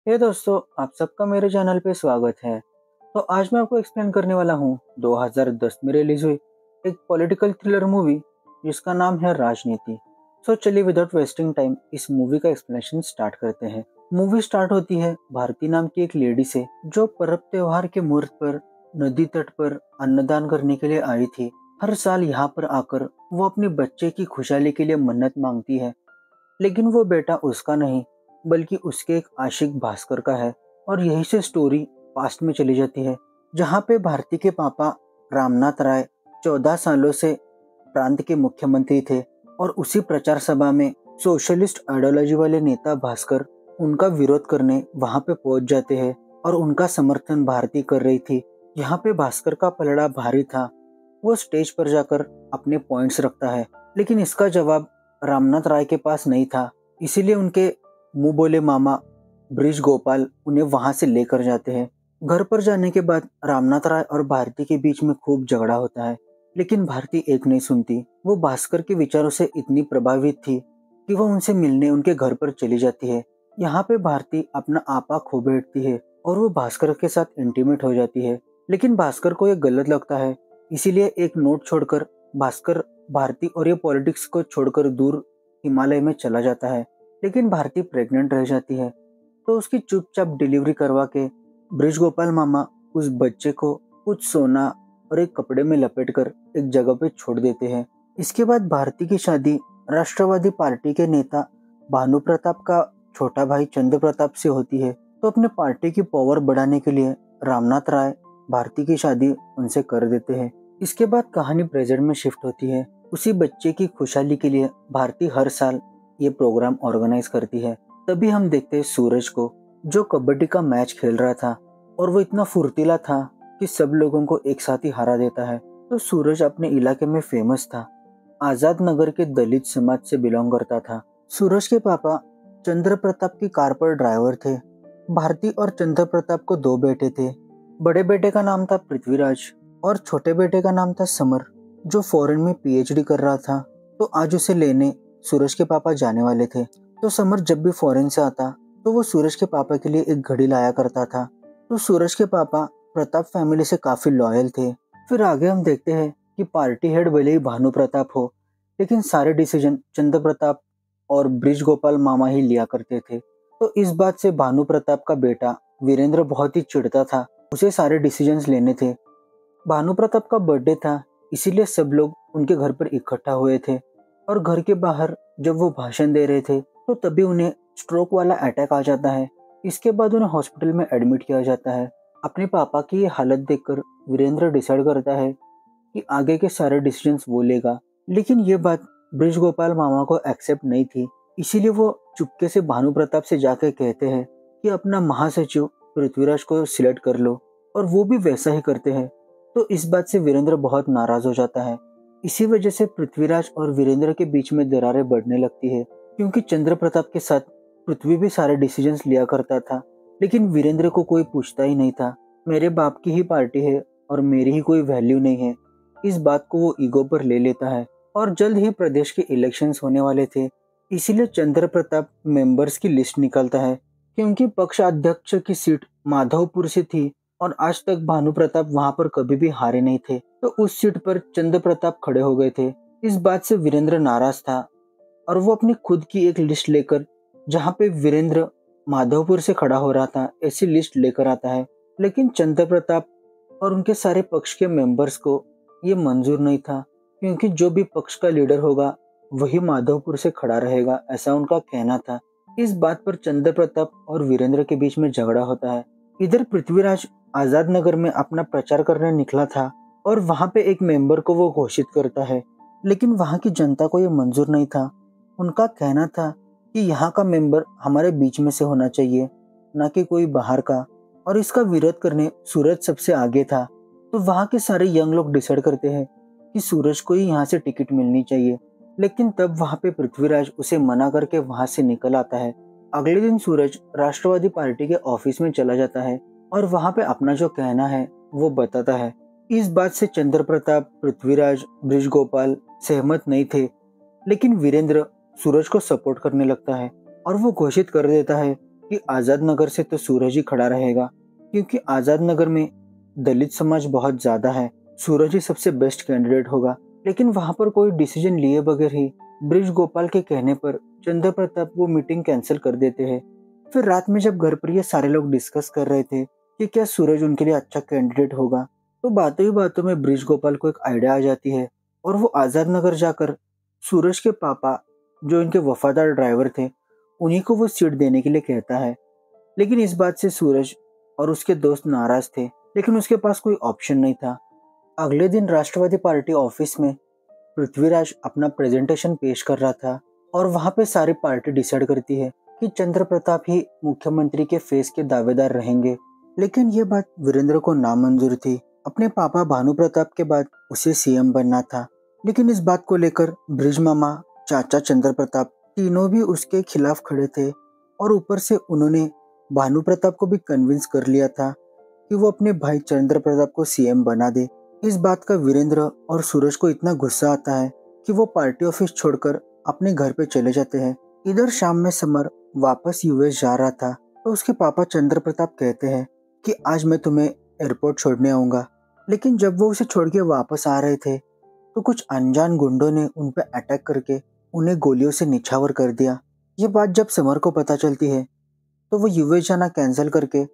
हे दोस्तों, आप सबका मेरे चैनल पे स्वागत है। तो आज मैं आपको एक्सप्लेन करने वाला हूँ 2010 में रिलीज हुई एक पॉलिटिकल थ्रिलर मूवी जिसका नाम है राजनीति। चलिए विदाउट वेस्टिंग टाइम इस मूवी का एक्सप्लेनेशन स्टार्ट करते हैं। मूवी स्टार्ट होती है भारती नाम की एक लेडी से जो पर्व त्योहार के मुहूर्त पर नदी तट पर अन्नदान करने के लिए आई थी। हर साल यहाँ पर आकर वो अपने बच्चे की खुशहाली के लिए मन्नत मांगती है, लेकिन वो बेटा उसका नहीं बल्कि उसके एक आशिक भास्कर का है। और यही से स्टोरी पास्ट में चली जाती है, जहाँ पे भारती के पापा रामनाथ राय 14 सालों से प्रांत के मुख्यमंत्री थे और उसी प्रचार सभा में सोशलिस्ट आइडियोलॉजी वाले नेता भास्कर उनका विरोध करने वहां पे पहुंच जाते हैं और उनका समर्थन भारती कर रही थी। यहाँ पे भास्कर का पलड़ा भारी था। वो स्टेज पर जाकर अपने पॉइंट्स रखता है, लेकिन इसका जवाब रामनाथ राय के पास नहीं था। इसीलिए उनके मुंह बोले मामा ब्रिज गोपाल उन्हें वहां से लेकर जाते हैं। घर पर जाने के बाद रामनाथ राय और भारती के बीच में खूब झगड़ा होता है, लेकिन भारती एक नहीं सुनती। वो भास्कर के विचारों से इतनी प्रभावित थी कि वो उनसे मिलने उनके घर पर चली जाती है। यहाँ पे भारती अपना आपा खो बैठती है और वो भास्कर के साथ इंटीमेट हो जाती है, लेकिन भास्कर को यह गलत लगता है। इसीलिए एक नोट छोड़कर भास्कर भारती और ये पॉलिटिक्स को छोड़कर दूर हिमालय में चला जाता है। लेकिन भारती प्रेग्नेंट रह जाती है, तो उसकी चुपचाप डिलीवरी करवा के ब्रिज गोपाल मामा उस बच्चे को कुछ सोना और एक कपड़े में लपेटकर एक जगह पे छोड़ देते हैं। इसके बाद भारती की शादी राष्ट्रवादी पार्टी के नेता भानु प्रताप का छोटा भाई चंद्र प्रताप से होती है। तो अपने पार्टी की पावर बढ़ाने के लिए रामनाथ राय भारती की शादी उनसे कर देते हैं। इसके बाद कहानी प्रेजेंट में शिफ्ट होती है। उसी बच्चे की खुशहाली के लिए भारती हर साल ये प्रोग्राम ऑर्गेनाइज करती है। तभी हम देखते हैं सूरज को, जो कबड्डी का मैच खेल रहा था और वो इतना फुर्तीला था कि सब लोगों को एक साथ ही हरा देता है। तो सूरज अपने इलाके में फेमस था। आजाद नगर के दलित समाज से बिलोंग करता था। सूरज के पापा चंद्र प्रताप की कार पर ड्राइवर थे। भारती और चंद्र प्रताप को दो बेटे थे। बड़े बेटे का नाम था पृथ्वीराज और छोटे बेटे का नाम था समर, जो फॉरेन में पीएचडी कर रहा था। तो आज उसे लेने सूरज के पापा जाने वाले थे। तो समर जब भी फॉरेन से आता तो वो सूरज के पापा के लिए एक घड़ी लाया करता था। तो सूरज के पापा प्रताप फैमिली से काफी लॉयल थे। फिर आगे हम देखते हैं कि पार्टी हेड भले ही भानु प्रताप हो, लेकिन सारे डिसीजन चंद्र प्रताप और ब्रिज गोपाल मामा ही लिया करते थे। तो इस बात से भानु प्रताप का बेटा वीरेंद्र बहुत ही चिढ़ता था। उसे सारे डिसीजंस लेने थे। भानु प्रताप का बर्थडे था, इसीलिए सब लोग उनके घर पर इकट्ठा हुए थे। और घर के बाहर जब वो भाषण दे रहे थे तो तभी उन्हें स्ट्रोक वाला अटैक आ जाता है। इसके बाद उन्हें हॉस्पिटल में एडमिट किया जाता है। अपने पापा की ये हालत देखकर वीरेंद्र डिसाइड करता है कि आगे के सारे डिसीजंस वो लेगा। लेकिन ये बात ब्रिज गोपाल मामा को एक्सेप्ट नहीं थी। इसीलिए वो चुपके से भानु प्रताप से जाकर कहते हैं कि अपना महासचिव पृथ्वीराज को सिलेक्ट कर लो, और वो भी वैसा ही करते हैं। तो इस बात से वीरेंद्र बहुत नाराज हो जाता है। इसी वजह से पृथ्वीराज और वीरेंद्र के बीच में दरारें बढ़ने लगती है, क्योंकि चंद्र प्रताप के साथ पृथ्वी भी सारे डिसीजंस लिया करता था, लेकिन वीरेंद्र को कोई पूछता ही नहीं था। मेरे बाप की ही पार्टी है और मेरी ही कोई वैल्यू नहीं है, इस बात को वो ईगो पर ले लेता है। और जल्द ही प्रदेश के इलेक्शंस होने वाले थे, इसीलिए चंद्र प्रताप मेंबर्स की लिस्ट निकालता है। क्योंकि पक्ष अध्यक्ष की सीट माधवपुर से थी और आज तक भानु प्रताप वहां पर कभी भी हारे नहीं थे, तो उस सीट पर चंद्र प्रताप खड़े हो गए थे। इस बात से वीरेंद्र नाराज था और वो अपनी खुद की एक लिस्ट लेकर, जहां पे वीरेंद्र माधवपुर से खड़ा हो रहा था, ऐसी लिस्ट लेकर आता है। लेकिन चंद्र प्रताप और उनके सारे पक्ष के मेंबर्स को ये मंजूर नहीं था, क्योंकि जो भी पक्ष का लीडर होगा वही माधवपुर से खड़ा रहेगा, ऐसा उनका कहना था। इस बात पर चंद्र प्रताप और वीरेंद्र के बीच में झगड़ा होता है। इधर पृथ्वीराज आजाद नगर में अपना प्रचार करने निकला था और वहां पे एक मेंबर को वो घोषित करता है, लेकिन वहां की जनता को ये मंजूर नहीं था। उनका कहना था कि यहाँ का मेंबर हमारे बीच में से होना चाहिए, ना कि कोई बाहर का। और इसका विरोध करने सूरज सबसे आगे था। तो वहां के सारे यंग लोग डिसाइड करते हैं कि सूरज को ही यहाँ से टिकट मिलनी चाहिए। लेकिन तब वहां पे पृथ्वीराज उसे मना करके वहां से निकल आता है। अगले दिन सूरज राष्ट्रवादी पार्टी के ऑफिस में चला जाता है और वहां पे अपना जो कहना है वो बताता है। इस बात से चंद्र प्रताप, पृथ्वीराज, ब्रिज गोपाल सहमत नहीं थे, लेकिन वीरेंद्र सूरज को सपोर्ट करने लगता है और वो घोषित कर देता है कि आज़ाद नगर से तो सूरज ही खड़ा रहेगा, क्योंकि आज़ाद नगर में दलित समाज बहुत ज़्यादा है। सूरज ही सबसे बेस्ट कैंडिडेट होगा। लेकिन वहाँ पर कोई डिसीजन लिए बगैर ही ब्रिज गोपाल के कहने पर चंद्र प्रताप वो मीटिंग कैंसिल कर देते हैं। फिर रात में जब घर पर ये सारे लोग डिस्कस कर रहे थे कि क्या सूरज उनके लिए अच्छा कैंडिडेट होगा, तो बातों ही बातों में ब्रिज गोपाल को एक आइडिया आ जाती है और वो आज़ाद नगर जाकर सूरज के पापा, जो इनके वफादार ड्राइवर थे, उन्हीं को वो सीट देने के लिए कहता है। लेकिन इस बात से सूरज और उसके दोस्त नाराज थे, लेकिन उसके पास कोई ऑप्शन नहीं था। अगले दिन राष्ट्रवादी पार्टी ऑफिस में पृथ्वीराज अपना प्रेजेंटेशन पेश कर रहा था और वहां पे सारी पार्टी डिसाइड करती है कि चंद्र प्रताप ही मुख्यमंत्री के फेस के दावेदार रहेंगे। लेकिन ये बात वीरेंद्र को नामंजूर थी। अपने पापा भानु प्रताप के बाद उसे सीएम बनना था। लेकिन इस बात को लेकर ब्रिज मामा, चाचा चंद्र प्रताप तीनों भी उसके खिलाफ खड़े थे और ऊपर से उन्होंने भानु प्रताप को भी कन्विंस कर लिया था कि वो अपने भाई चंद्र प्रताप को सीएम बना दे। इस बात का वीरेंद्र और सूरज को इतना गुस्सा आता है कि वो पार्टी ऑफिस छोड़कर अपने घर पे चले जाते हैं। इधर शाम में समर वापस यूएस जा रहा था तो उसके पापा चंद्र प्रताप कहते हैं कि आज मैं तुम्हें एयरपोर्ट छोड़ने आऊंगा। लेकिन जब वो उसे छोड़ के वापस आ रहे थे तो कुछ अनजान गुंडों ने उन पर अटैक करके उन्हें गोलियों से निछावर कर दिया। ये बात जब समर को पता चलती है तो वो यूएस जाना कैंसिल करके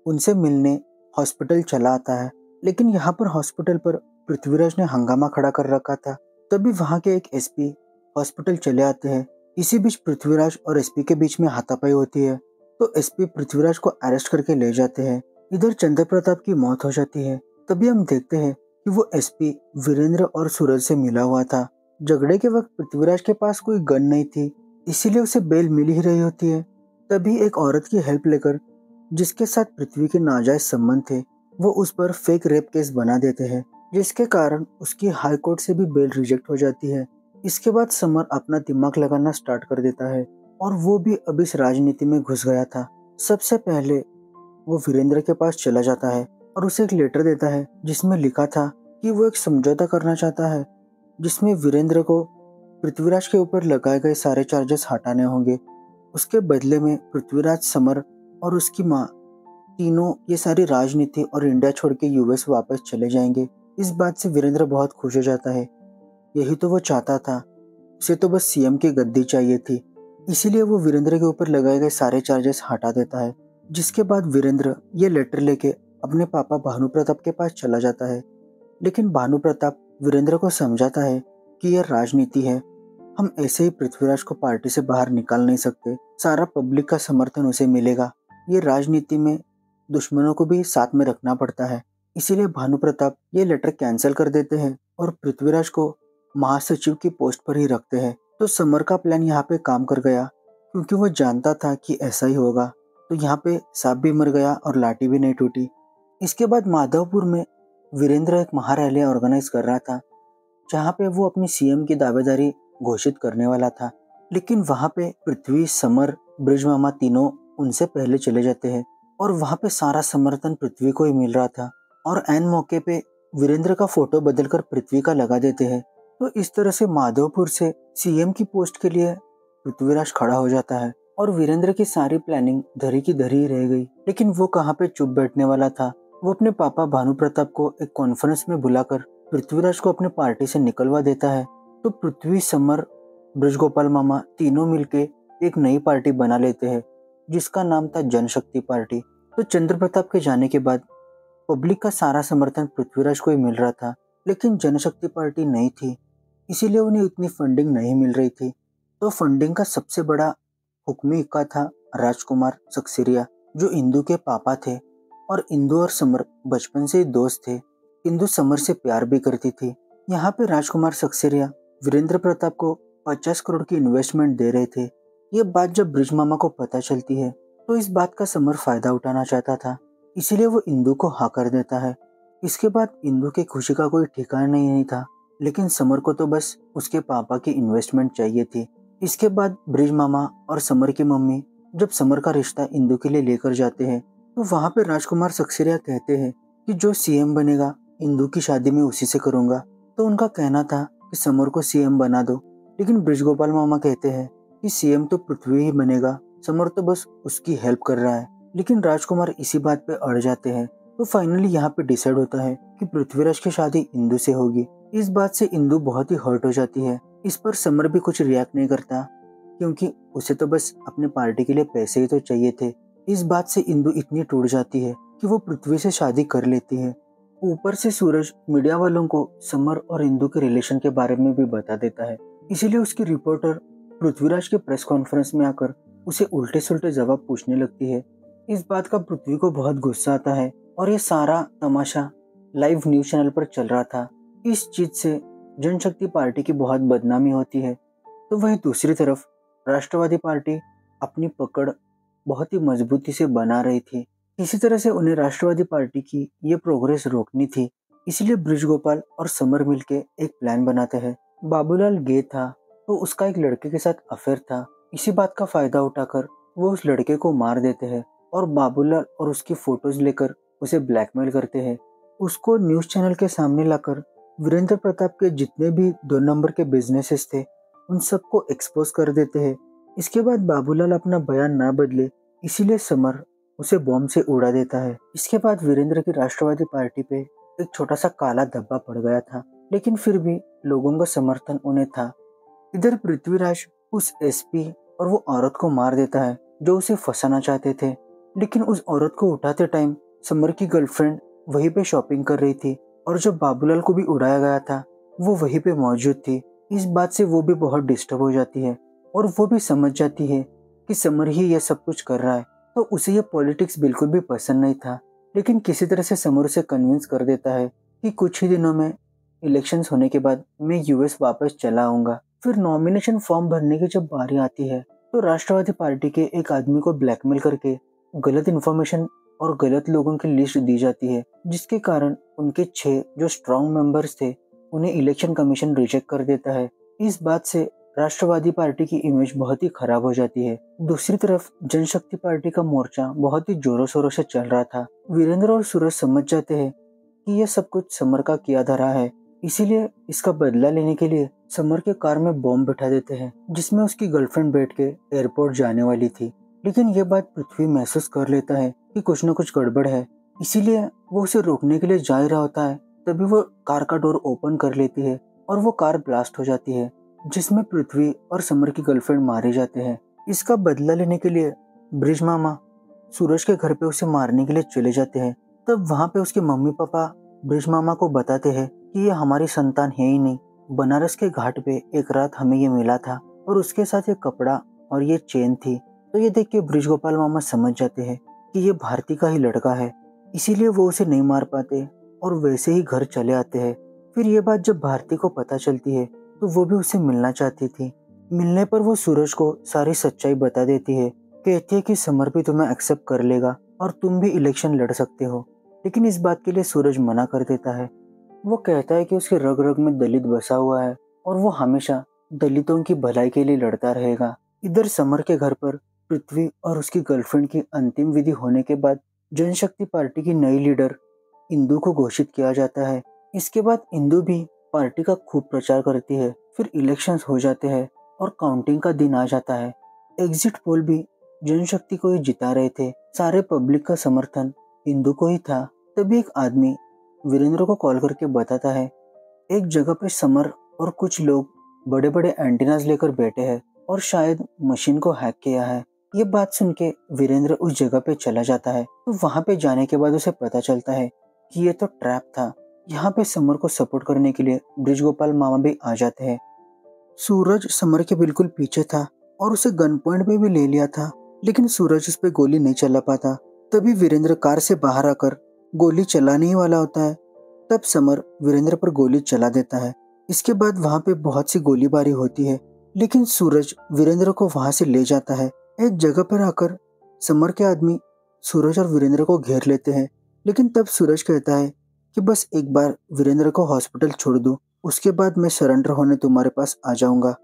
उनसे मिलने हॉस्पिटल चला आता है। लेकिन यहाँ पर हॉस्पिटल पर पृथ्वीराज ने हंगामा खड़ा कर रखा था। तभी वहाँ के एक एसपी हॉस्पिटल चले आते हैं। इसी बीच पृथ्वीराज और एसपी के बीच में हाथापाई होती है तो एसपी पृथ्वीराज को अरेस्ट करके ले जाते हैं। इधर चंद्र प्रताप की मौत हो जाती है। तभी हम देखते हैं कि वो एसपी वीरेंद्र और सूरज से मिला हुआ था। झगड़े के वक्त पृथ्वीराज के पास कोई गन नहीं थी, इसीलिए उसे बेल मिल ही रही होती है। तभी एक औरत की हेल्प लेकर, जिसके साथ पृथ्वी के नाजायज संबंध थे, वो उस पर फेक रेप केस बना देते हैं, जिसके कारण उसकी हाई कोर्ट से भी बेल रिजेक्ट हो जाती है। इसके बाद समर अपना दिमाग लगाना स्टार्ट कर देता है और वो भी अब इस राजनीति में घुस गया था। सबसे पहले वो वीरेंद्र के पास चला जाता है और उसे एक लेटर देता है जिसमें लिखा था कि वो एक समझौता करना चाहता है जिसमें वीरेंद्र को पृथ्वीराज के ऊपर लगाए गए सारे चार्जेस हटाने होंगे। उसके बदले में पृथ्वीराज, समर और उसकी माँ तीनों ये सारी राजनीति और इंडिया छोड़ के यूएस वापस चले जाएंगे। इस बात से वीरेंद्र बहुत खुश हो जाता है। यही तो वो चाहता था, उसे तो बस सीएम की गद्दी चाहिए थी। इसीलिए वो वीरेंद्र के ऊपर लगाए गए सारे चार्जेस हटा देता है। जिसके बाद वीरेंद्र ये लेटर लेके अपने पापा भानु प्रताप के पास चला जाता है। लेकिन भानु प्रताप वीरेंद्र को समझाता है कि यह राजनीति है, हम ऐसे ही पृथ्वीराज को पार्टी से बाहर निकाल नहीं सकते, सारा पब्लिक का समर्थन उसे मिलेगा। ये राजनीति में दुश्मनों को भी साथ में रखना पड़ता है। इसीलिए भानु प्रताप ये लेटर कैंसिल कर देते हैं और पृथ्वीराज को महासचिव की पोस्ट पर ही रखते हैं। तो समर का प्लान यहाँ पे काम कर गया, क्योंकि वो जानता था कि ऐसा ही होगा। तो यहाँ पे सांप भी मर गया और लाठी भी नहीं टूटी। इसके बाद माधवपुर में वीरेंद्र एक महारैली ऑर्गेनाइज कर रहा था, जहाँ पे वो अपनी सीएम की दावेदारी घोषित करने वाला था। लेकिन वहाँ पे पृथ्वी, समर, ब्रिज मामा तीनों उनसे पहले चले जाते हैं और वहाँ पे सारा समर्थन पृथ्वी को ही मिल रहा था। और ऐन मौके पे वीरेंद्र का फोटो बदलकर पृथ्वी का लगा देते हैं। तो इस तरह से माधवपुर से सीएम की पोस्ट के लिए पृथ्वीराज खड़ा हो जाता है और वीरेंद्र की सारी प्लानिंग धरी की धरी ही रह गई। लेकिन वो कहाँ पे चुप बैठने वाला था। वो अपने पापा भानु प्रताप को एक कॉन्फ्रेंस में बुलाकर पृथ्वीराज को अपने पार्टी से निकलवा देता है। तो पृथ्वी, समर, ब्रजगोपाल मामा तीनों मिलके एक नई पार्टी बना लेते हैं जिसका नाम था जनशक्ति पार्टी। तो चंद्र प्रताप के जाने के बाद पब्लिक का सारा समर्थन पृथ्वीराज को ही मिल रहा था। लेकिन जनशक्ति पार्टी नहीं थी, इसीलिए उन्हें इतनी फंडिंग नहीं मिल रही थी। तो फंडिंग का सबसे बड़ा हुक्मी इक्का था राजकुमार सक्सेरिया, जो इंदु के पापा थे। और इंदु और समर बचपन से ही दोस्त थे। इंदु समर से प्यार भी करती थी। यहाँ पे राजकुमार सक्सेरिया वीरेंद्र प्रताप को 50 करोड़ की इन्वेस्टमेंट दे रहे थे। ये बात जब ब्रिज मामा को पता चलती है तो इस बात का समर फायदा उठाना चाहता था, इसीलिए वो इंदु को हाँ कर देता है। इसके बाद इंदु की खुशी का कोई ठिकाना नहीं था। लेकिन समर को तो बस उसके पापा की इन्वेस्टमेंट चाहिए थी। इसके बाद ब्रिज मामा और समर की मम्मी जब समर का रिश्ता इंदु के लिए लेकर जाते हैं तो वहाँ पे राजकुमार सक्सेरिया कहते हैं कि जो सीएम बनेगा इंदु की शादी में उसी से करूंगा। तो उनका कहना था कि समर को सीएम बना दो। लेकिन ब्रिजगोपाल मामा कहते हैं कि सीएम तो पृथ्वी ही बनेगा, समर तो बस उसकी हेल्प कर रहा है। लेकिन राजकुमार इसी बात पे अड़ जाते हैं। तो फाइनली यहाँ पे डिसाइड होता है कि पृथ्वीराज की शादी इंदु से होगी। इस बात से इंदु बहुत ही हर्ट हो जाती है। इस पर समर भी कुछ रिएक्ट नहीं करता, क्योंकि उसे तो बस अपने पार्टी के लिए पैसे ही तो चाहिए थे। इस बात से इंदु इतनी टूट जाती है कि वो पृथ्वी से शादी कर लेती है। ऊपर से सूरज मीडिया वालों को समर और इंदु के रिलेशन के बारे में भी बता देता है। इसीलिए उसकी रिपोर्टर पृथ्वीराज के प्रेस कॉन्फ्रेंस में आकर उसे उल्टे सुल्टे जवाब पूछने लगती है। इस बात का पृथ्वी को बहुत गुस्सा आता है और ये सारा तमाशा लाइव न्यूज चैनल पर चल रहा था। इस चीज से जनशक्ति पार्टी की बहुत बदनामी होती है। तो वहीं दूसरी तरफ राष्ट्रवादी पार्टी अपनी पकड़ बहुत ही मजबूती से बना रही थी। इसी तरह से उन्हें राष्ट्रवादी पार्टी की ये प्रोग्रेस रोकनी थी। इसलिए ब्रिजगोपाल और समर मिलके एक प्लान बनाते हैं। बाबूलाल गे था, तो उसका एक लड़के के साथ अफेयर था। इसी बात का फायदा उठाकर वो उस लड़के को मार देते हैं और बाबूलाल और उसकी फोटोज लेकर उसे ब्लैकमेल करते हैं। उसको न्यूज चैनल के सामने लाकर वीरेंद्र प्रताप के जितने भी 2 नंबर के बिजनेसेस थे उन सबको एक्सपोज कर देते हैं। इसके बाद बाबूलाल अपना बयान ना बदले, इसीलिए समर उसे बॉम्ब से उड़ा देता है। इसके बाद वीरेंद्र की राष्ट्रवादी पार्टी पे एक छोटा सा काला धब्बा पड़ गया था, लेकिन फिर भी लोगों का समर्थन उन्हें था। इधर पृथ्वीराज उस एसपी और वो औरत को मार देता है जो उसे फंसाना चाहते थे। लेकिन उस औरत को उठाते टाइम समर की गर्लफ्रेंड वहीं पे शॉपिंग कर रही थी और जो बाबूलाल को भी उड़ाया गया था वो वहीं पे मौजूद थी। इस बात से वो भी बहुत डिस्टर्ब हो जाती है और वो भी समझ जाती है कि समर ही ये सब कुछ कर रहा है। तो उसे ये पॉलिटिक्स बिल्कुल भी पसंद नहीं था। लेकिन किसी तरह से समर उसे कन्विंस कर देता है कि कुछ ही दिनों में इलेक्शंस होने के बाद मैं यूएस वापस चला आऊंगा। फिर नॉमिनेशन फॉर्म भरने की जब बारी आती है तो राष्ट्रवादी पार्टी के एक आदमी को ब्लैकमेल करके गलत इन्फॉर्मेशन और गलत लोगों की लिस्ट दी जाती है, जिसके कारण उनके 6 जो स्ट्रॉन्ग मेंबर्स थे उन्हें इलेक्शन कमीशन रिजेक्ट कर देता है। इस बात से राष्ट्रवादी पार्टी की इमेज बहुत ही खराब हो जाती है। दूसरी तरफ जनशक्ति पार्टी का मोर्चा बहुत ही जोरों शोरों से चल रहा था। वीरेंद्र और सूरज समझ जाते हैं कि यह सब कुछ समर का किया धरा है, इसीलिए इसका बदला लेने के लिए समर के कार में बॉम्ब बिठा देते हैं, जिसमें उसकी गर्लफ्रेंड बैठ के एयरपोर्ट जाने वाली थी। लेकिन यह बात पृथ्वी महसूस कर लेता है कि कुछ न कुछ गड़बड़ है, इसीलिए वो उसे रोकने के लिए जा ही रहा होता है। तभी वो कार का डोर ओपन कर लेती है और वो कार ब्लास्ट हो जाती है, जिसमें पृथ्वी और समर की गर्लफ्रेंड मारे जाते हैं। इसका बदला लेने के लिए ब्रिज मामा सूरज के घर पे उसे मारने के लिए चले जाते हैं। तब वहाँ पे उसके मम्मी पापा ब्रिज मामा को बताते हैं कि ये हमारी संतान है ही नहीं। बनारस के घाट पे एक रात हमें ये मिला था और उसके साथ ये कपड़ा और ये चेन थी। तो ये देख के ब्रिज गोपाल मामा समझ जाते हैं कि ये भारती का ही लड़का है, इसीलिए वो उसे नहीं मार पाते और वैसे ही घर चले आते हैं। फिर ये बात जब भारती को पता चलती है तो वो भी उससे मिलना चाहती थी। मिलने पर वो सूरज को सारी सच्चाई बता देती है, कहती है कि समर भी तुम्हें एक्सेप्ट कर लेगा और तुम भी इलेक्शन लड़ सकते हो। लेकिन इस बात के लिए सूरज मना कर देता है। वो कहता है कि उसके रग रग में दलित बसा हुआ है और वो हमेशा दलितों की भलाई के लिए लड़ता रहेगा। इधर समर के घर पर पृथ्वी और उसकी गर्लफ्रेंड की अंतिम विधि होने के बाद जनशक्ति पार्टी की नई लीडर इंदु को घोषित किया जाता है। इसके बाद इंदु भी पार्टी का खूब प्रचार करती है। फिर इलेक्शंस हो जाते हैं और काउंटिंग का दिन आ जाता है। एग्जिट पोल भी जनशक्ति को ही जिता रहे थे। सारे पब्लिक का समर्थन इंदु को ही था। तभी एक आदमी वीरेंद्र को कॉल करके बताता है एक जगह पे समर और कुछ लोग बड़े बड़े एंटीनास लेकर बैठे हैं और शायद मशीन को हैक किया है। ये बात सुन के वीरेंद्र उस जगह पे चला जाता है। तो वहां पे जाने के बाद उसे पता चलता है कि ये तो ट्रैप था। यहाँ पे समर को सपोर्ट करने के लिए ब्रिज गोपाल मामा भी आ जाते हैं। सूरज समर के बिल्कुल पीछे था और उसे गन पॉइंट पे भी ले लिया था, लेकिन सूरज उस पे गोली नहीं चला पाता। तभी वीरेंद्र कार से बाहर आकर गोली चलाने ही वाला होता है। तब समर वीरेंद्र पर गोली चला देता है। इसके बाद वहां पे बहुत सी गोलीबारी होती है, लेकिन सूरज वीरेंद्र को वहां से ले जाता है। एक जगह पर आकर समर के आदमी सूरज और वीरेंद्र को घेर लेते हैं, लेकिन तब सूरज कहता है कि बस एक बार वीरेंद्र को हॉस्पिटल छोड़ दो, उसके बाद मैं सरेंडर होने तुम्हारे पास आ जाऊंगा।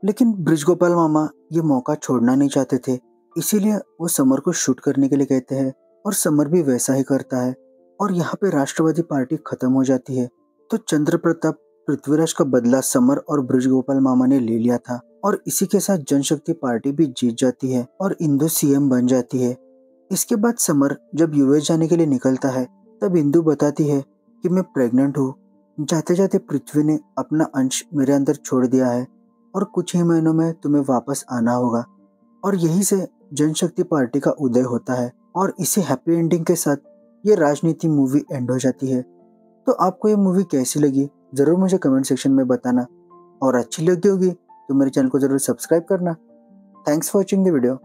लेकिन ब्रिजगोपाल मामा ये मौका छोड़ना नहीं चाहते थे, इसीलिए वो समर को शूट करने के लिए कहते हैं और समर भी वैसा ही करता है और यहाँ पे राष्ट्रवादी पार्टी खत्म हो जाती है। तो चंद्र प्रताप पृथ्वीराज का बदला समर और ब्रिजगोपाल मामा ने ले लिया था और इसी के साथ जनशक्ति पार्टी भी जीत जाती है और इंदु सीएम बन जाती है। इसके बाद समर जब यूएस जाने के लिए निकलता है तब इंदु बताती है कि मैं प्रेग्नेंट हूँ। जाते जाते पृथ्वी ने अपना अंश मेरे अंदर छोड़ दिया है और कुछ ही महीनों में तुम्हें वापस आना होगा। और यहीं से जनशक्ति पार्टी का उदय होता है और इसी हैप्पी एंडिंग के साथ ये राजनीति मूवी एंड हो जाती है। तो आपको ये मूवी कैसी लगी ज़रूर मुझे कमेंट सेक्शन में बताना, और अच्छी लगी होगी तो मेरे चैनल को ज़रूर सब्सक्राइब करना। Thanks for watching the video.